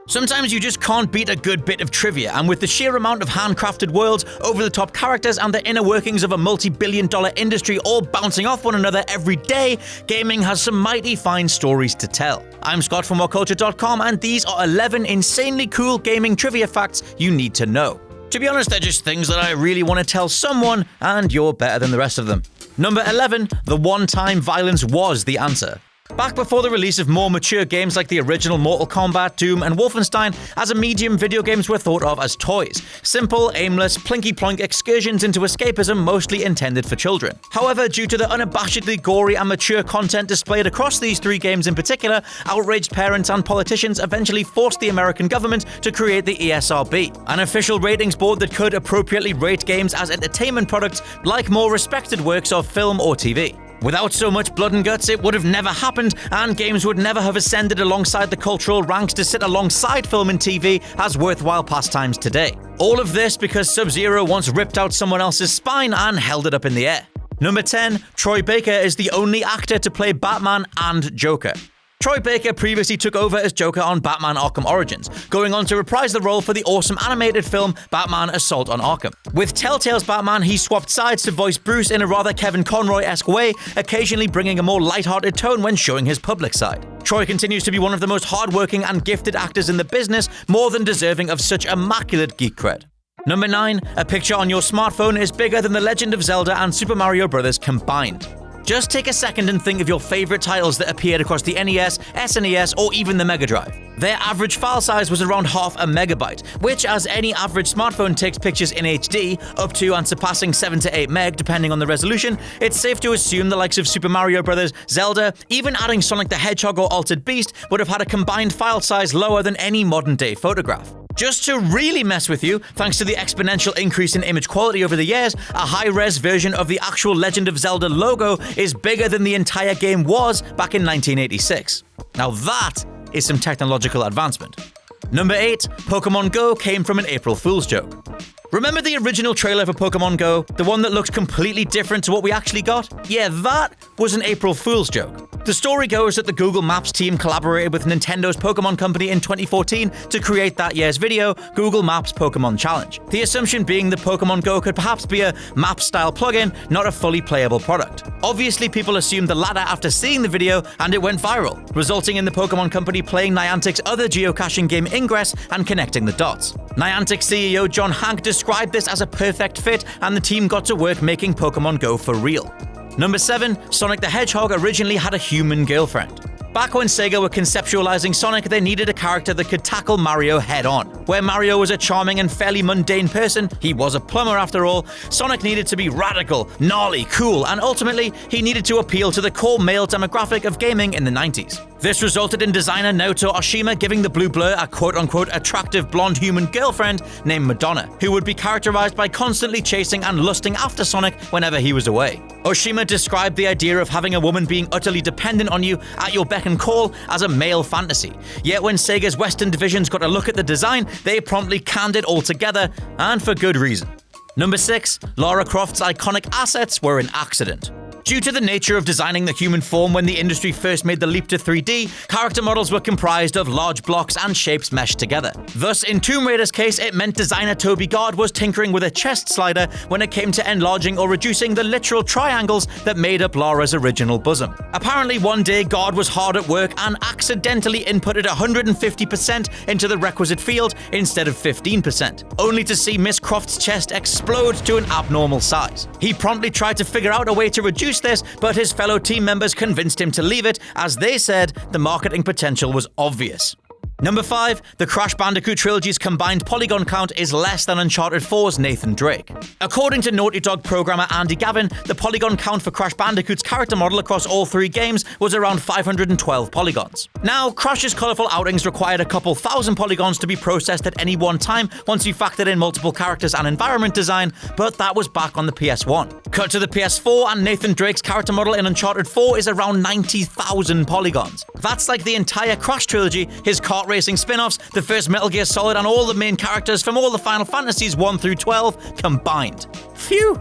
Sometimes you just can't beat a good bit of trivia, and with the sheer amount of handcrafted worlds, over-the-top characters, and the inner workings of a multi-billion-dollar industry all bouncing off one another every day, gaming has some mighty fine stories to tell. I'm Scott from WhatCulture.com, and these are 11 insanely cool gaming trivia facts you need to know. To be honest, they're just things that I really want to tell someone, and you're better than the rest of them. Number 11, the one-time violence was the answer. Back before the release of more mature games like the original Mortal Kombat, Doom, and Wolfenstein, as a medium, video games were thought of as toys. Simple, aimless, plinky-plonk excursions into escapism mostly intended for children. However, due to the unabashedly gory and mature content displayed across these three games in particular, outraged parents and politicians eventually forced the American government to create the ESRB, an official ratings board that could appropriately rate games as entertainment products like more respected works of film or TV. Without so much blood and guts, it would have never happened, and games would never have ascended alongside the cultural ranks to sit alongside film and TV as worthwhile pastimes today. All of this because Sub-Zero once ripped out someone else's spine and held it up in the air. Number 10, Troy Baker is the only actor to play Batman and Joker. Troy Baker previously took over as Joker on Batman Arkham Origins, going on to reprise the role for the awesome animated film Batman Assault on Arkham. With Telltale's Batman, he swapped sides to voice Bruce in a rather Kevin Conroy-esque way, occasionally bringing a more lighthearted tone when showing his public side. Troy continues to be one of the most hardworking and gifted actors in the business, more than deserving of such immaculate geek cred. Number 9, a picture on your smartphone is bigger than The Legend of Zelda and Super Mario Bros. Combined. Just take a second and think of your favorite titles that appeared across the NES, SNES, or even the Mega Drive. Their average file size was around half a megabyte, which, as any average smartphone takes pictures in HD, up to and surpassing 7 to 8 meg depending on the resolution, it's safe to assume the likes of Super Mario Bros., Zelda, even adding Sonic the Hedgehog or Altered Beast would have had a combined file size lower than any modern-day photograph. Just to really mess with you, thanks to the exponential increase in image quality over the years, a high-res version of the actual Legend of Zelda logo is bigger than the entire game was back in 1986. Now that is some technological advancement. Number 8, Pokemon Go came from an April Fool's joke. Remember the original trailer for Pokemon Go? The one that looked completely different to what we actually got? Yeah, that was an April Fool's joke. The story goes that the Google Maps team collaborated with Nintendo's Pokemon Company in 2014 to create that year's video, Google Maps Pokemon Challenge. The assumption being that Pokemon Go could perhaps be a map-style plugin, not a fully playable product. Obviously, people assumed the latter after seeing the video, and it went viral, resulting in the Pokemon Company playing Niantic's other geocaching game Ingress and connecting the dots. Niantic CEO John Hank described this as a perfect fit, and the team got to work making Pokemon Go for real. Number 7, Sonic the Hedgehog originally had a human girlfriend. Back when Sega were conceptualizing Sonic, they needed a character that could tackle Mario head-on. Where Mario was a charming and fairly mundane person, he was a plumber after all, Sonic needed to be radical, gnarly, cool, and ultimately, he needed to appeal to the core male demographic of gaming in the 90s. This resulted in designer Naoto Oshima giving the Blue Blur a quote-unquote attractive blonde human girlfriend named Madonna, who would be characterized by constantly chasing and lusting after Sonic whenever he was away. Oshima described the idea of having a woman being utterly dependent on you at your beck and call as a male fantasy. Yet when Sega's Western divisions got a look at the design, they promptly canned it altogether, and for good reason. Number 6, Lara Croft's iconic assets were an accident. Due to the nature of designing the human form when the industry first made the leap to 3D, character models were comprised of large blocks and shapes meshed together. Thus, in Tomb Raider's case, it meant designer Toby Gard was tinkering with a chest slider when it came to enlarging or reducing the literal triangles that made up Lara's original bosom. Apparently, one day, Gard was hard at work and accidentally inputted 150% into the requisite field instead of 15%, only to see Miss Croft's chest explode to an abnormal size. He promptly tried to figure out a way to reduce this, but his fellow team members convinced him to leave it, as they said the marketing potential was obvious. Number 5, the Crash Bandicoot trilogy's combined polygon count is less than Uncharted 4's Nathan Drake. According to Naughty Dog programmer Andy Gavin, the polygon count for Crash Bandicoot's character model across all 3 games was around 512 polygons. Now, Crash's colourful outings required a couple thousand polygons to be processed at any one time once you factored in multiple characters and environment design, but that was back on the PS1. Cut to the PS4 and Nathan Drake's character model in Uncharted 4 is around 90,000 polygons. That's like the entire Crash trilogy, his kart racing spin-offs, the first Metal Gear Solid, and all the main characters from all the Final Fantasies 1 through 12 combined. Phew!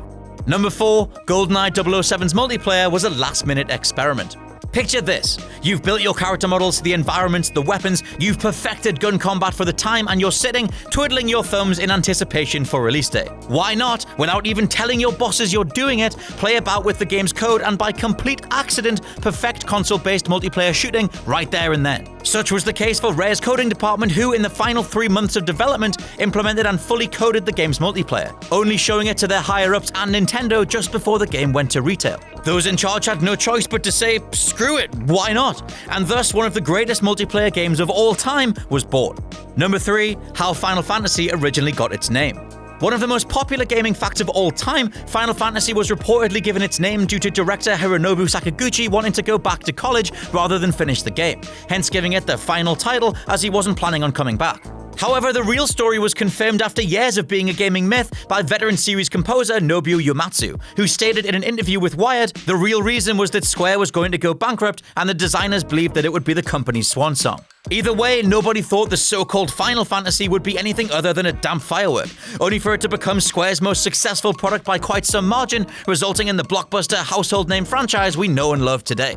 Number 4, GoldenEye 007's multiplayer was a last-minute experiment. Picture this. You've built your character models, the environments, the weapons, you've perfected gun combat for the time, and you're sitting, twiddling your thumbs in anticipation for release day. Why not, without even telling your bosses you're doing it, play about with the game's code and by complete accident, perfect console-based multiplayer shooting right there and then? Such was the case for Rare's coding department, who in the final 3 months of development implemented and fully coded the game's multiplayer, only showing it to their higher-ups and Nintendo just before the game went to retail. Those in charge had no choice but to say, screw it, why not? And thus one of the greatest multiplayer games of all time was born. Number 3, how Final Fantasy originally got its name. One of the most popular gaming facts of all time, Final Fantasy was reportedly given its name due to director Hironobu Sakaguchi wanting to go back to college rather than finish the game, hence giving it the final title as he wasn't planning on coming back. However, the real story was confirmed after years of being a gaming myth by veteran series composer Nobuo Uematsu, who stated in an interview with Wired the real reason was that Square was going to go bankrupt and the designers believed that it would be the company's swan song. Either way, nobody thought the so-called Final Fantasy would be anything other than a damp firework, only for it to become Square's most successful product by quite some margin, resulting in the blockbuster household name franchise we know and love today.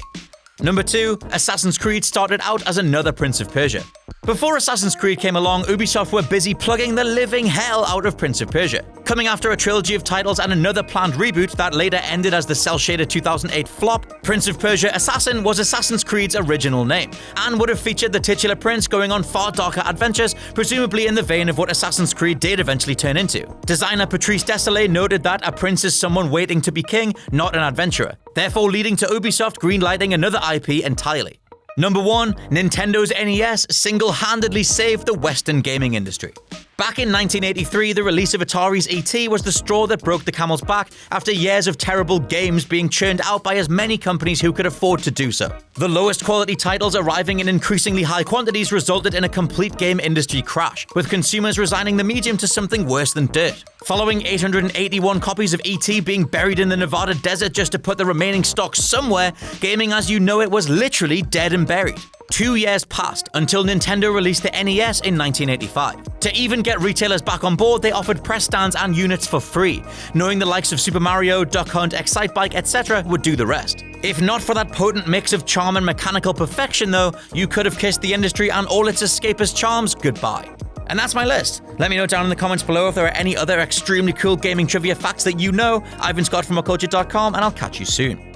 Number 2, Assassin's Creed started out as another Prince of Persia. Before Assassin's Creed came along, Ubisoft were busy plugging the living hell out of Prince of Persia, coming after a trilogy of titles and another planned reboot that later ended as the cel-shaded 2008 flop. Prince of Persia Assassin was Assassin's Creed's original name, and would have featured the titular prince going on far darker adventures, presumably in the vein of what Assassin's Creed did eventually turn into. Designer Patrice Désilets noted that a prince is someone waiting to be king, not an adventurer, therefore leading to Ubisoft greenlighting another IP entirely. Number 1, Nintendo's NES single-handedly saved the Western gaming industry. Back in 1983, the release of Atari's E.T. was the straw that broke the camel's back after years of terrible games being churned out by as many companies who could afford to do so. The lowest quality titles arriving in increasingly high quantities resulted in a complete game industry crash, with consumers resigning the medium to something worse than dirt. Following 881 copies of E.T. being buried in the Nevada desert just to put the remaining stock somewhere, gaming as you know it was literally dead and buried. 2 years passed until Nintendo released the NES in 1985. To even get retailers back on board, they offered press stands and units for free, knowing the likes of Super Mario, Duck Hunt, Excitebike, etc. would do the rest. If not for that potent mix of charm and mechanical perfection though, you could have kissed the industry and all its escapist charms goodbye. And that's my list. Let me know down in the comments below if there are any other extremely cool gaming trivia facts that you know. I've been Scott from WhatCulture.com, and I'll catch you soon.